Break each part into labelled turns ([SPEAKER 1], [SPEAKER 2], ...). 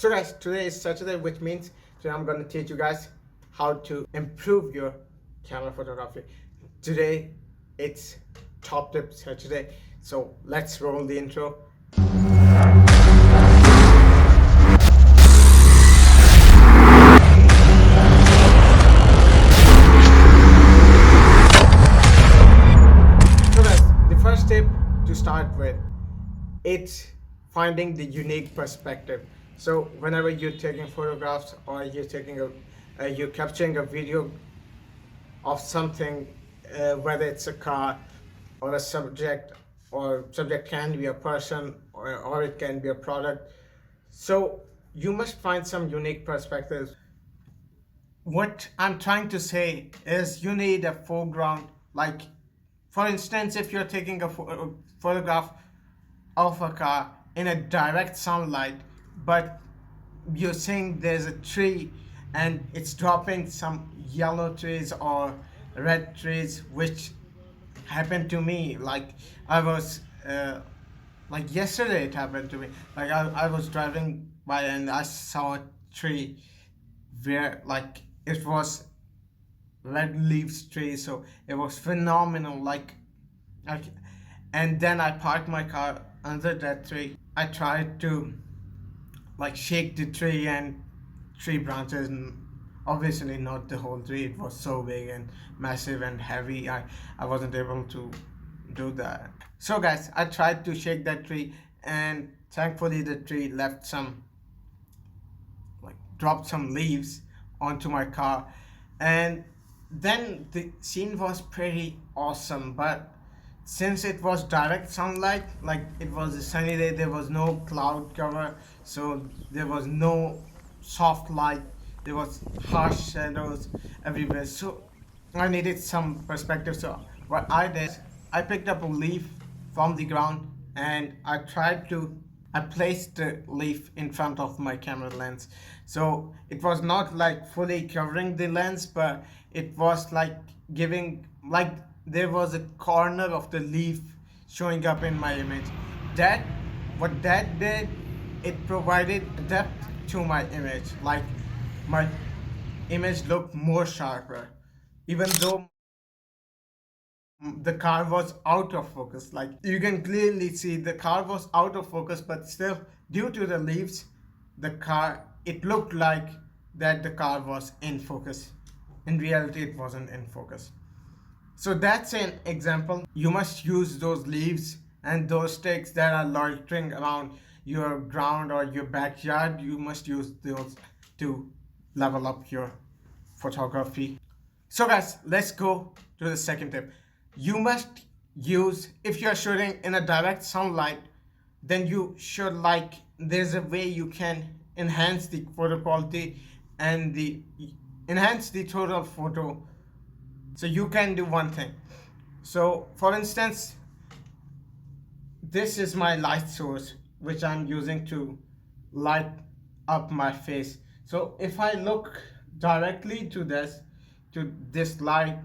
[SPEAKER 1] So guys, today is Saturday, which means today I'm going to teach you guys how to improve your camera photography. Today it's top tip Saturday, so let's roll the intro. So guys, the first tip to start with, it's finding the unique perspective. So whenever you're taking photographs or you're capturing a video of something, whether it's a car or a subject, or subject can be a person, or it can be a product. So you must find some unique perspectives. What I'm trying to say is you need a foreground. Like, for instance, if you're taking a photograph of a car in a direct sunlight, but you're saying there's a tree and it's dropping some yellow trees or red trees, which happened to me. Like, I was like yesterday it happened to me. Like, I was driving by and I saw a tree where, like, it was red leaves tree, so it was phenomenal. Like, and then I parked my car under that tree. I tried to like shake the tree and tree branches, and obviously not the whole tree. It was so big and massive and heavy. I wasn't able to do that. So guys, I tried to shake that tree, and thankfully the tree left some, like, dropped some leaves onto my car. And then the scene was pretty awesome, but since it was direct sunlight, like it was a sunny day, there was no cloud cover, so there was no soft light, there was harsh shadows everywhere. So I needed some perspective. So what I did, I picked up a leaf from the ground and I placed the leaf in front of my camera lens. So it was not like fully covering the lens, but it was like giving, like, there was a corner of the leaf showing up in my image. What that did, it provided depth to my image. Like, my image looked more sharper, even though the car was out of focus. Like, you can clearly see the car was out of focus, but still, due to the leaves, it looked like that the car was in focus. In reality, it wasn't in focus. So that's an example. You must use those leaves and those sticks that are loitering around your ground or your backyard. You must use those to level up your photography. So guys, let's go to the second tip. You must use, if you're shooting in a direct sunlight, then you should, like, there's a way you can enhance the photo quality and enhance the total photo. So you can do one thing. So for instance, this is my light source which I'm using to light up my face. So if I look directly to this light,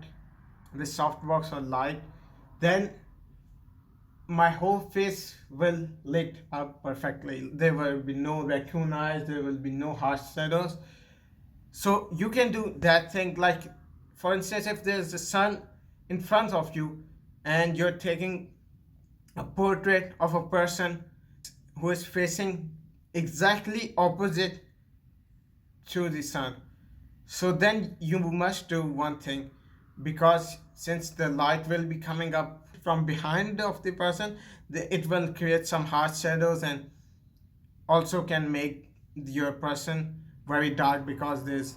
[SPEAKER 1] this softbox or light, then my whole face will lit up perfectly. There will be no raccoon eyes, there will be no harsh shadows. So you can do that thing. Like, for instance, if there's the sun in front of you and you're taking a portrait of a person who is facing exactly opposite to the sun, so then you must do one thing, because since the light will be coming up from behind of the person, it will create some harsh shadows and also can make your person very dark because there's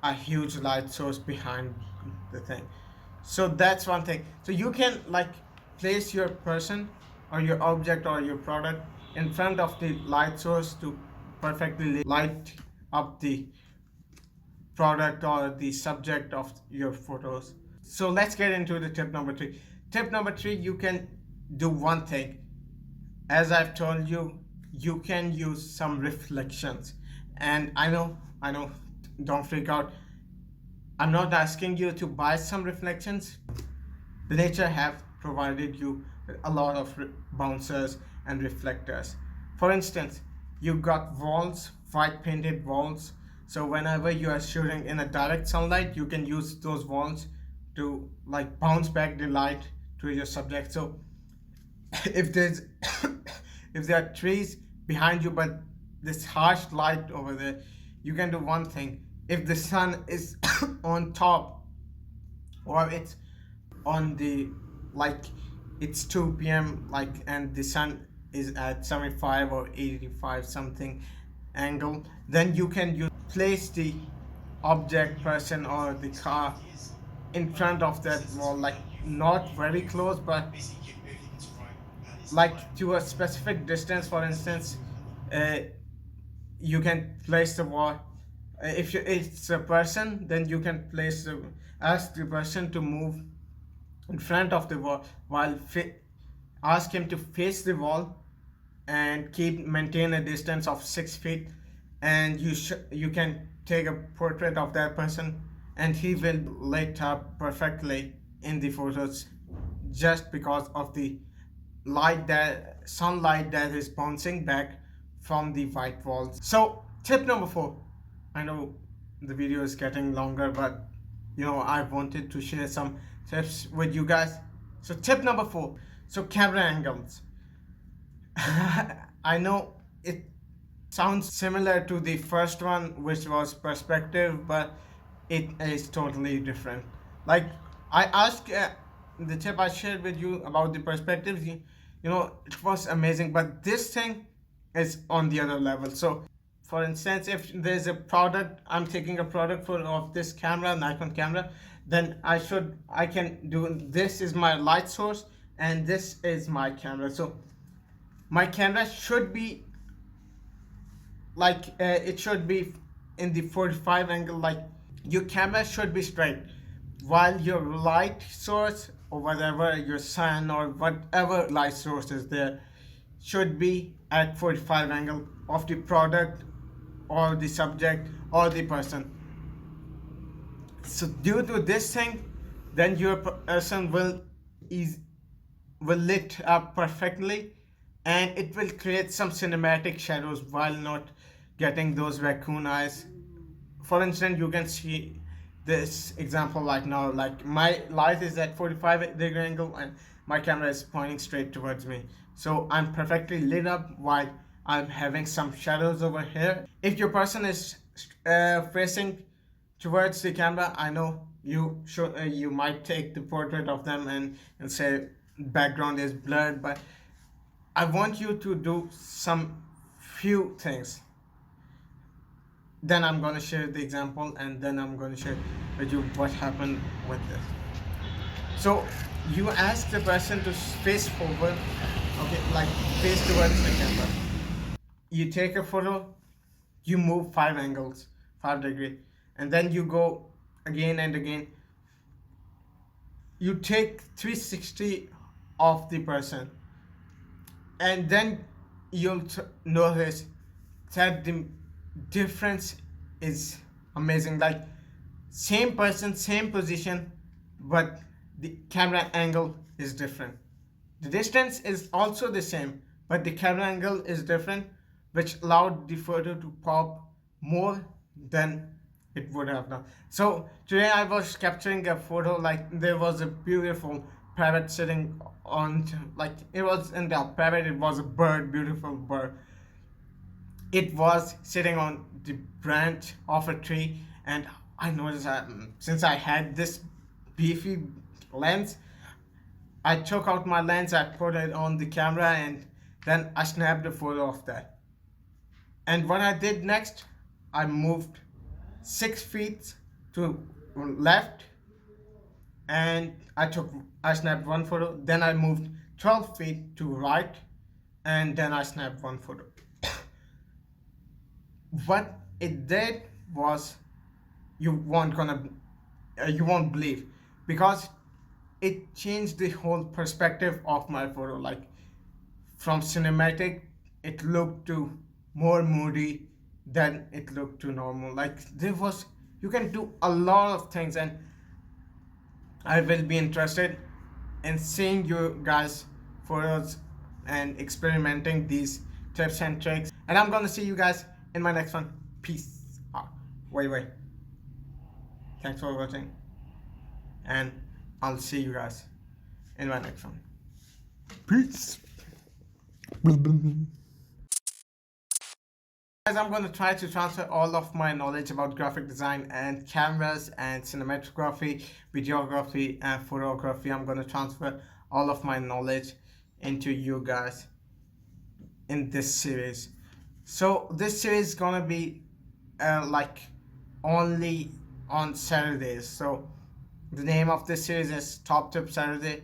[SPEAKER 1] a huge light source behind the thing. So that's one thing. So you can, like, place your person or your object or your product in front of the light source to perfectly light up the product or the subject of your photos. So let's get into the tip number 3. Tip number 3, you can do one thing. As I've told you, you can use some reflections. And I know, don't freak out. I'm not asking you to buy some reflections. The nature have provided you with a lot of bouncers and reflectors. For instance, you got walls white painted walls. So whenever you are shooting in a direct sunlight, you can use those walls to like bounce back the light to your subject. So if there's if there are trees behind you but this harsh light over there, you can do one thing. If the sun is on top, or it's on the like it's 2 p.m. like, and the sun is at 75 or 85 something angle, then you can place the object, person, or the car in front of that wall, like not very close but like to a specific distance. For instance, uh, you can place the wall, if it's a person, then you can ask the person to move in front of the wall, while ask him to face the wall and maintain a distance of 6 feet, and you can take a portrait of that person, and he will lit up perfectly in the photos, just because of the sunlight that is bouncing back from the white walls. So tip number 4. I know the video is getting longer, but I wanted to share some tips with you guys. So tip number 4, so camera angles. I know it sounds similar to the first one, which was perspective, but it is totally different. Like I asked the tip I shared with you about the perspectives, it was amazing, but this thing is on the other level. So for instance, if there's a product, I'm taking a product of this camera, Nikon camera, then I can do, this is my light source and this is my camera. So my camera should be like it should be in the 45 angle, like your camera should be straight, while your light source, or whatever, your sun or whatever light source is there, should be at 45 angle of the product or the subject or the person. So due to this thing, then your person will lit up perfectly, and it will create some cinematic shadows while not getting those raccoon eyes. For instance, you can see this example right now, like my light is at 45-degree angle and my camera is pointing straight towards me, so I'm perfectly lit up while I'm having some shadows over here. If your person is facing towards the camera, I know you might take the portrait of them and say background is blurred, but I want you to do some few things. Then I'm going to share the example, and then I'm going to share with you what happened with this. So you ask the person to face forward, okay, like face towards the camera. You take a photo, you move 5 degrees, and then you go again and again. You take 360 of the person, and then you'll notice that the difference is amazing. Like same person, same position, but the camera angle is different. The distance is also the same, but the camera angle is different, which allowed the photo to pop more than it would have done. So today I was capturing a photo, like there was a beautiful parrot sitting on, like it was in the parrot, it was a bird, beautiful bird. It was sitting on the branch of a tree, and I noticed that since I had this beefy lens, I took out my lens, I put it on the camera, and then I snapped a photo of that. And what I did next, I moved 6 feet to left, and I snapped one photo. Then I moved 12 feet to right, and then I snapped one photo. What it did was, you won't believe, because it changed the whole perspective of my photo. Like from cinematic, it looked to more moody than it looked to normal. Like you can do a lot of things, and I will be interested in seeing you guys photos and experimenting these tips and tricks. And I'm gonna see you guys in my next one. Peace out. Wait. Thanks for watching, and I'll see you guys in my next one. Peace. Guys, I'm going to try to transfer all of my knowledge about graphic design and cameras and cinematography, videography, and photography. I'm going to transfer all of my knowledge into you guys in this series. So this series is going to be like only on Saturdays. So the name of this series is Top Tip Saturday.